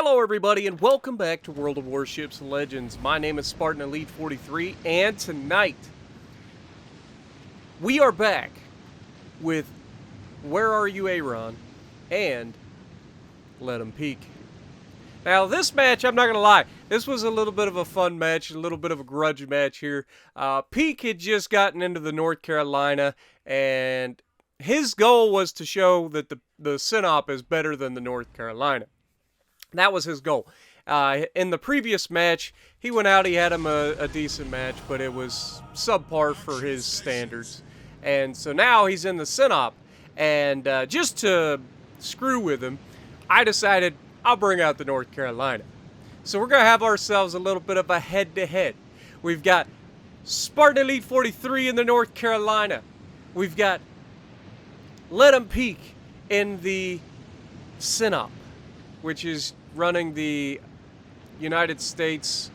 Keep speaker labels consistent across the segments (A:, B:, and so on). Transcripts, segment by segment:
A: Hello everybody and welcome back to World of Warships and Legends. My name is Spartan Elite 43 and tonight we are back with Where Are You Aaron and Let 'Em Peek. Now this match, I'm not going to lie, this was a little bit of a fun match, a little bit of a grudge match here. Peek had just gotten into the North Carolina and his goal was to show that the Sinop is better than the North Carolina. That was his goal. In the previous match, he went out, he had him a decent match, but it was subpar for his standards. And so now he's in the Sinop, and just to screw with him, I decided I'll bring out the North Carolina. So we're going to have ourselves a little bit of a head-to-head. We've got Spartan Elite 43 in the North Carolina. We've got Let 'Em Peek in the Sinop, which is running the United States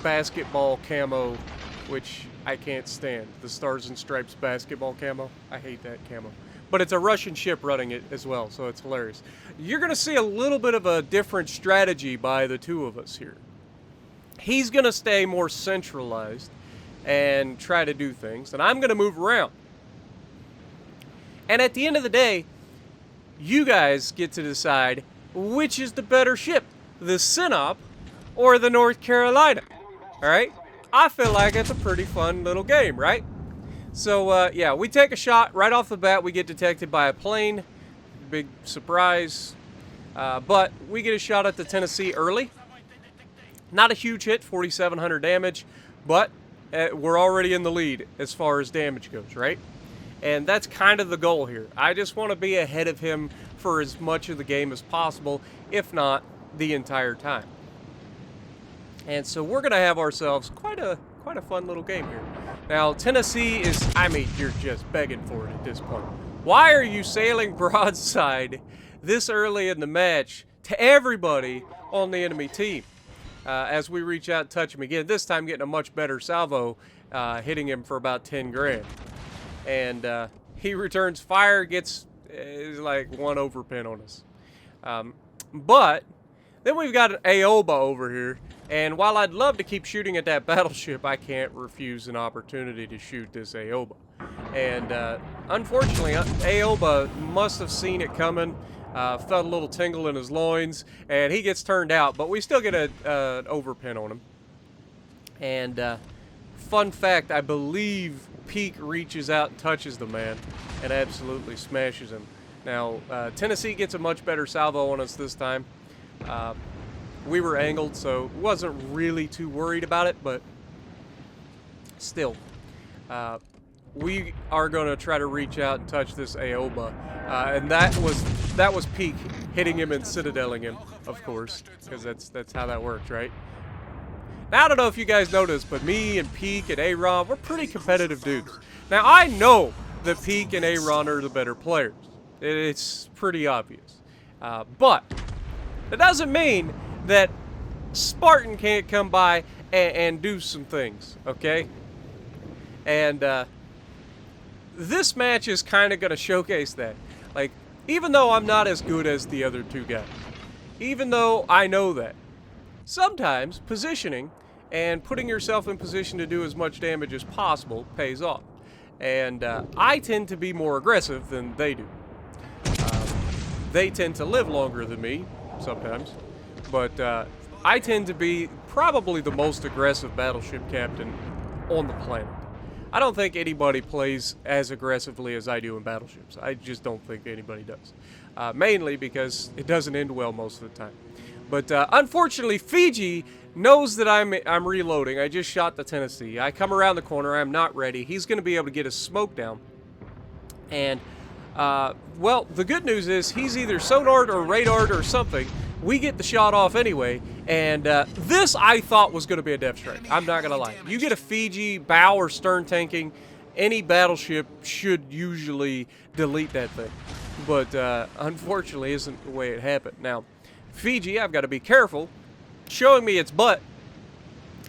A: basketball camo, which I can't stand. The Stars and Stripes basketball camo. I hate that camo. But it's a Russian ship running it as well, so it's hilarious. You're going to see a little bit of a different strategy by the two of us here. He's going to stay more centralized and try to do things, and I'm going to move around. And at the end of the day, you guys get to decide which is the better ship, the Sinop or the North Carolina. Alright? I feel like it's a pretty fun little game, right? So, yeah, we take a shot. Right off the bat, we get detected by a plane. Big surprise. But we get a shot at the Tennessee early. Not a huge hit, 4,700 damage. But we're already in the lead as far as damage goes, right? And that's kind of the goal here. I just want to be ahead of him for as much of the game as possible, if not the entire time. And so we're going to have ourselves quite a fun little game here. Now, Tennessee is, I mean, you're just begging for it at this point. Why are you sailing broadside this early in the match to everybody on the enemy team? As we reach out and touch him again, this time getting a much better salvo, hitting him for about 10 grand. And he returns fire, gets like one overpin on us. But then we've got an Aoba over here, and while I'd love to keep shooting at that battleship, I can't refuse an opportunity to shoot this Aoba. And unfortunately, Aoba must have seen it coming, felt a little tingle in his loins, and he gets turned out, but we still get an overpin on him. And fun fact, I believe Peek reaches out and touches the man and absolutely smashes him. Now, Tennessee gets a much better salvo on us this time. We were angled, so wasn't really too worried about it, but still. We are going to try to reach out and touch this Aoba. And that was Peek hitting him and citadeling him, of course, because that's how that works, right? Now, I don't know if you guys noticed, but me and Peek and Aaron, we're pretty competitive dudes. Now, I know that Peek and Aaron are the better players. It's pretty obvious. But that doesn't mean that Spartan can't come by and do some things, okay? And this match is kind of going to showcase that. Like, even though I'm not as good as the other two guys, even though I know that, sometimes positioning and putting yourself in position to do as much damage as possible pays off. And I tend to be more aggressive than they do. They tend to live longer than me, sometimes. But I tend to be probably the most aggressive battleship captain on the planet. I don't think anybody plays as aggressively as I do in battleships. I just don't think anybody does. Mainly because it doesn't end well most of the time. But unfortunately, Fiji knows that I'm reloading. I just shot the Tennessee. I come around the corner. I'm not ready. He's going to be able to get his smoke down. And, well, the good news is he's either sonar'd or radar'd or something. We get the shot off anyway. And this I thought was going to be a depth strike. I'm not going to lie. You get a Fiji bow or stern tanking, any battleship should usually delete that thing. But unfortunately, isn't the way it happened. Now, Fiji, I've got to be careful, showing me its butt,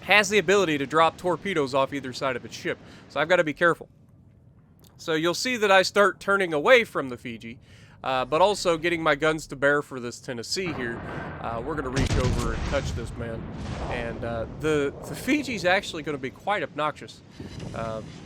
A: has the ability to drop torpedoes off either side of its ship. So I've got to be careful. So you'll see that I start turning away from the Fiji. but also getting my guns to bear for this Tennessee here. We're going to reach over and touch this man. And the Fiji's actually going to be quite obnoxious.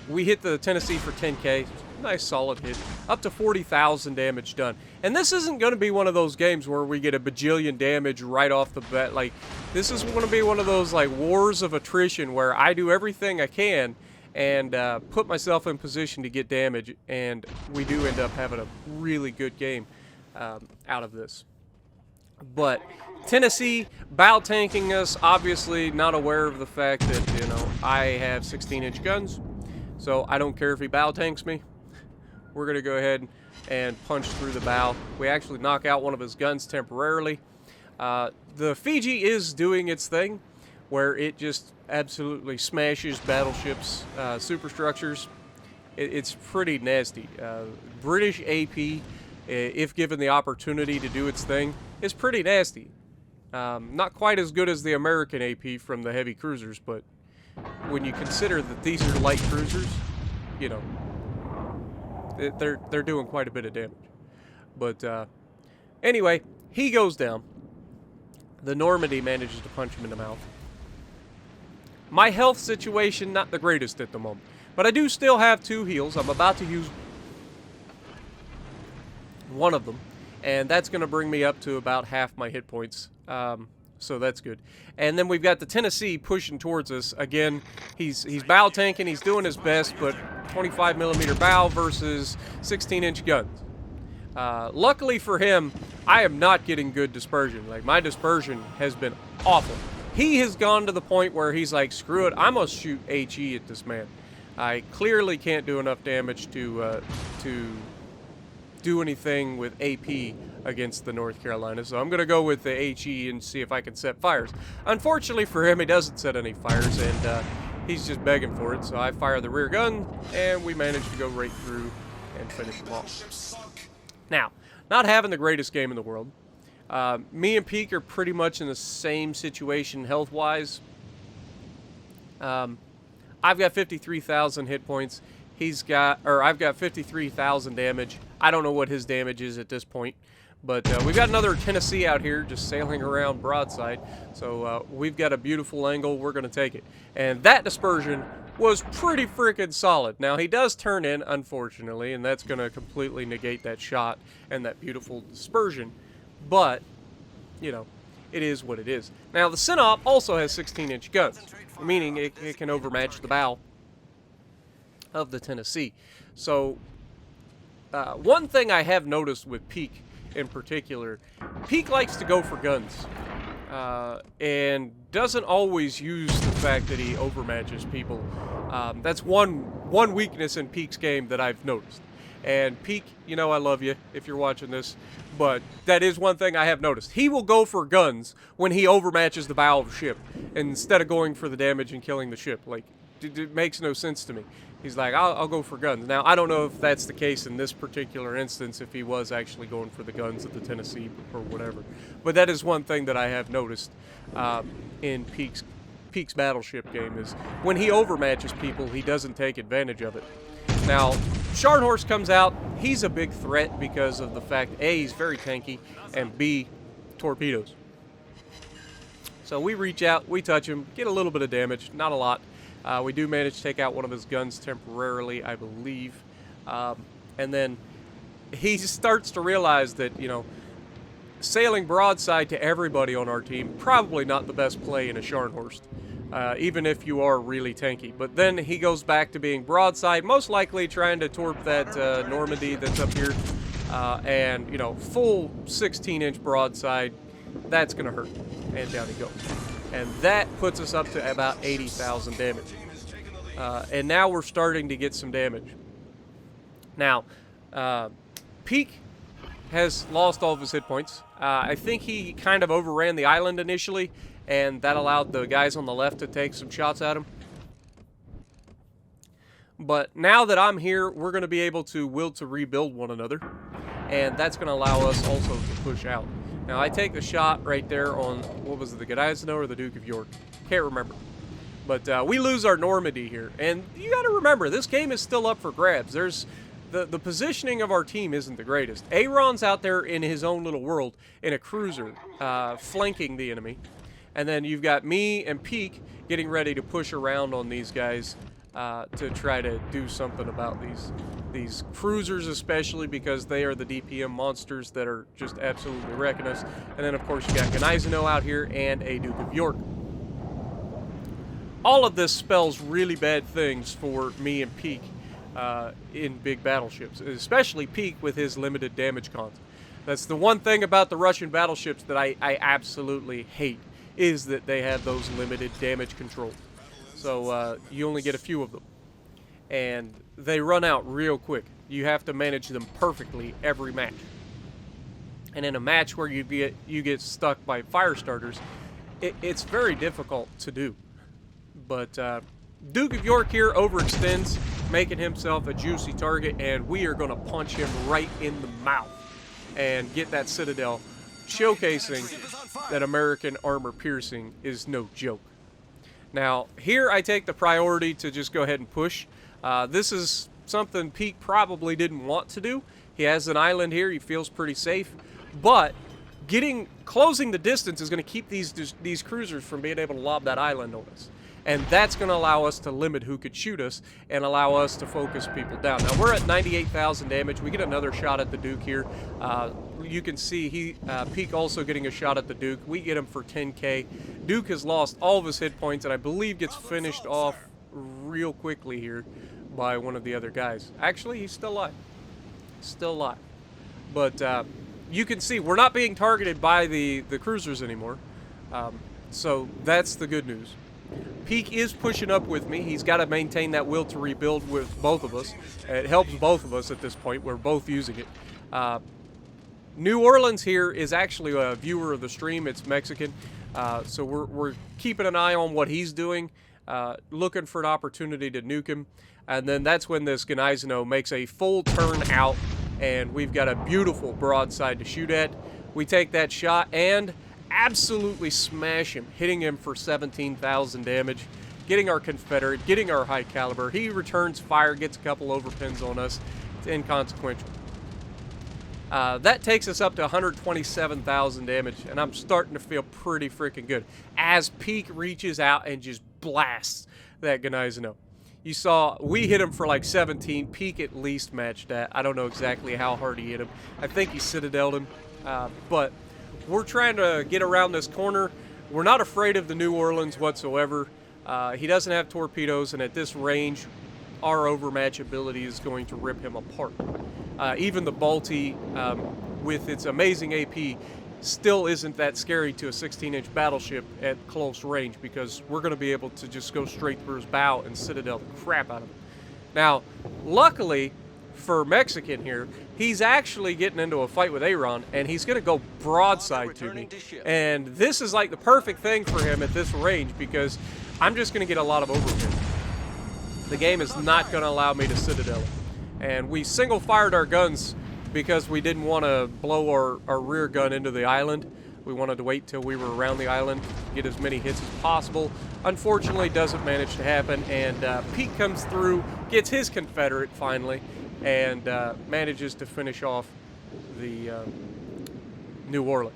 A: We hit the Tennessee for 10k. Nice solid hit. Up to 40,000 damage done. And this isn't going to be one of those games where we get a bajillion damage right off the bat. Like, this is going to be one of those, like, wars of attrition where I do everything I can and put myself in position to get damage, and we do end up having a really good game out of this. But Tennessee bow tanking us, obviously not aware of the fact that, you know, I have 16-inch guns, so I don't care if he bow tanks me. We're going to go ahead and punch through the bow. We actually knock out one of his guns temporarily. The Fiji is doing its thing, where it just absolutely smashes battleships, superstructures. It's pretty nasty. British AP, if given the opportunity to do its thing, is pretty nasty. Not quite as good as the American AP from the heavy cruisers, but when you consider that these are light cruisers, you know, they're doing quite a bit of damage. But anyway, he goes down. The Normandy manages to punch him in the mouth. My health situation, not the greatest at the moment. But I do still have 2 heals. I'm about to use one of them. And that's going to bring me up to about half my hit points. So that's good. And then we've got the Tennessee pushing towards us. Again, he's bow tanking. He's doing his best, but 25mm bow versus 16-inch guns. Luckily for him, I am not getting good dispersion. Like, my dispersion has been awful. He has gone to the point where he's like, screw it, I must shoot HE at this man. I clearly can't do enough damage to do anything with AP against the North Carolina, so I'm going to go with the HE and see if I can set fires. Unfortunately for him, he doesn't set any fires, and he's just begging for it, so I fire the rear gun, and we manage to go right through and finish him off. Now, not having the greatest game in the world, me and Peak are pretty much in the same situation health-wise. I've got 53,000 hit points. I've got 53,000 damage. I don't know what his damage is at this point. But we've got another Tennessee out here just sailing around broadside. So we've got a beautiful angle. We're going to take it. And that dispersion was pretty freaking solid. Now, he does turn in, unfortunately, and that's going to completely negate that shot and that beautiful dispersion. But, you know, it is what it is. Now, the Sinop also has 16-inch guns, meaning it can overmatch the bow of the Tennessee. So, one thing I have noticed with Peak in particular, Peak likes to go for guns, and doesn't always use the fact that he overmatches people. That's one weakness in Peak's game that I've noticed. And Peak, you know I love you if you're watching this, but that is one thing I have noticed. He will go for guns when he overmatches the bow of the ship, instead of going for the damage and killing the ship. Like, it makes no sense to me. He's like, I'll go for guns. Now, I don't know if that's the case in this particular instance, if he was actually going for the guns of the Tennessee or whatever. But that is one thing that I have noticed in Peak's battleship game, is when he overmatches people, he doesn't take advantage of it. Now, Scharnhorst comes out. He's a big threat because of the fact, A, he's very tanky, and B, torpedoes. So we reach out, we touch him, get a little bit of damage, not a lot. We do manage to take out one of his guns temporarily, I believe. And then he starts to realize that, you know, sailing broadside to everybody on our team, probably not the best play in a Scharnhorst, even if you are really tanky. But then he goes back to being broadside, most likely trying to torp that Normandy that's up here. And, you know, full 16-inch broadside, that's going to hurt. And down he goes. And that puts us up to about 80,000 damage. And now we're starting to get some damage. Now, Peak has lost all of his hit points. I think he kind of overran the island initially, and that allowed the guys on the left to take some shots at him. But now that I'm here, we're going to be able to will to rebuild one another, and that's going to allow us also to push out. Now, I take the shot right there on, what was it, the Gdańsk or the Duke of York? Can't remember. But we lose our Normandy here. And you got to remember, this game is still up for grabs. There's the positioning of our team isn't the greatest. Aaron's out there in his own little world in a cruiser, flanking the enemy. And then you've got me and Peak getting ready to push around on these guys to try to do something about these cruisers, especially because they are the DPM monsters that are just absolutely wrecking us. And then, of course, you got Gneisenau out here and a Duke of York. All of this spells really bad things for me and Peak in big battleships, especially Peak with his limited damage cons. That's the one thing about the Russian battleships that I absolutely hate, is that they have those limited damage controls. So you only get a few of them. And they run out real quick. You have to manage them perfectly every match. And in a match where you get stuck by fire starters, it's very difficult to do. But Duke of York here overextends, making himself a juicy target, and we are going to punch him right in the mouth and get that Citadel, showcasing that American armor piercing is no joke. Now, here I take the priority to just go ahead and push. This is something Peak probably didn't want to do. He has an island here. He feels pretty safe. But closing the distance is going to keep these cruisers from being able to lob that island on us. And that's going to allow us to limit who could shoot us and allow us to focus people down. Now, we're at 98,000 damage. We get another shot at the Duke here. You can see Peak also getting a shot at the Duke. We get him for 10k. Duke has lost all of his hit points, and I believe gets finished off real quickly here by one of the other guys. Actually, he's still alive. Still alive. But you can see we're not being targeted by the cruisers anymore. So that's the good news. Peak is pushing up with me. He's got to maintain that will to rebuild with both of us. It helps both of us at this point. We're both using it. New Orleans here is actually a viewer of the stream. It's Mexican. So we're keeping an eye on what he's doing, looking for an opportunity to nuke him. And then that's when this Gneisenau makes a full turn out, and we've got a beautiful broadside to shoot at. We take that shot and absolutely smash him, hitting him for 17,000 damage, getting our Confederate, getting our high caliber. He returns fire, gets a couple overpins on us. It's inconsequential. That takes us up to 127,000 damage, and I'm starting to feel pretty freaking good as Peak reaches out and just blasts that Gneisenau. You saw we hit him for like 17. Peak at least matched that. I don't know exactly how hard he hit him. I think he citadeled him, but we're trying to get around this corner. We're not afraid of the New Orleans whatsoever. He doesn't have torpedoes, and at this range, our overmatch ability is going to rip him apart. Even the Balti, with its amazing AP, still isn't that scary to a 16-inch battleship at close range, because we're going to be able to just go straight through his bow and citadel the crap out of him. Now, luckily for Mexican here, he's actually getting into a fight with Aaron, and he's going to go broadside to me. And this is like the perfect thing for him at this range, because I'm just going to get a lot of overpin. The game is not going to allow me to citadel him. And we single-fired our guns because we didn't want to blow our rear gun into the island. We wanted to wait till we were around the island, get as many hits as possible. Unfortunately, doesn't manage to happen, and Pete comes through, gets his Confederate finally, and manages to finish off the New Orleans.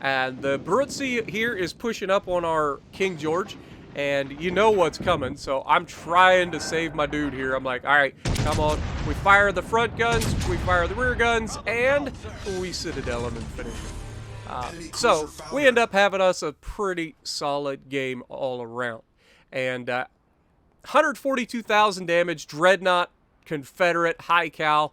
A: And the Abruzzi here is pushing up on our King George, and you know what's coming, so I'm trying to save my dude here. I'm like, all right, come on. We fire the front guns, we fire the rear guns, and we citadel him and finish him. So we end up having us a pretty solid game all around. And 142,000 damage, Dreadnought, Confederate, High Cal,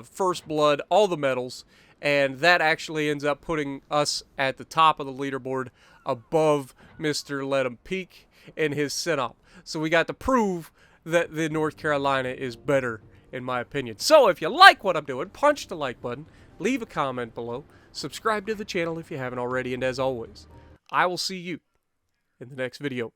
A: First Blood, all the medals. And that actually ends up putting us at the top of the leaderboard above Mr. Let 'em Peak in his Sinop. So we got to prove that the North Carolina is better, in my opinion. So if you like what I'm doing, punch the like button, leave a comment below, subscribe to the channel if you haven't already, and as always, I will see you in the next video.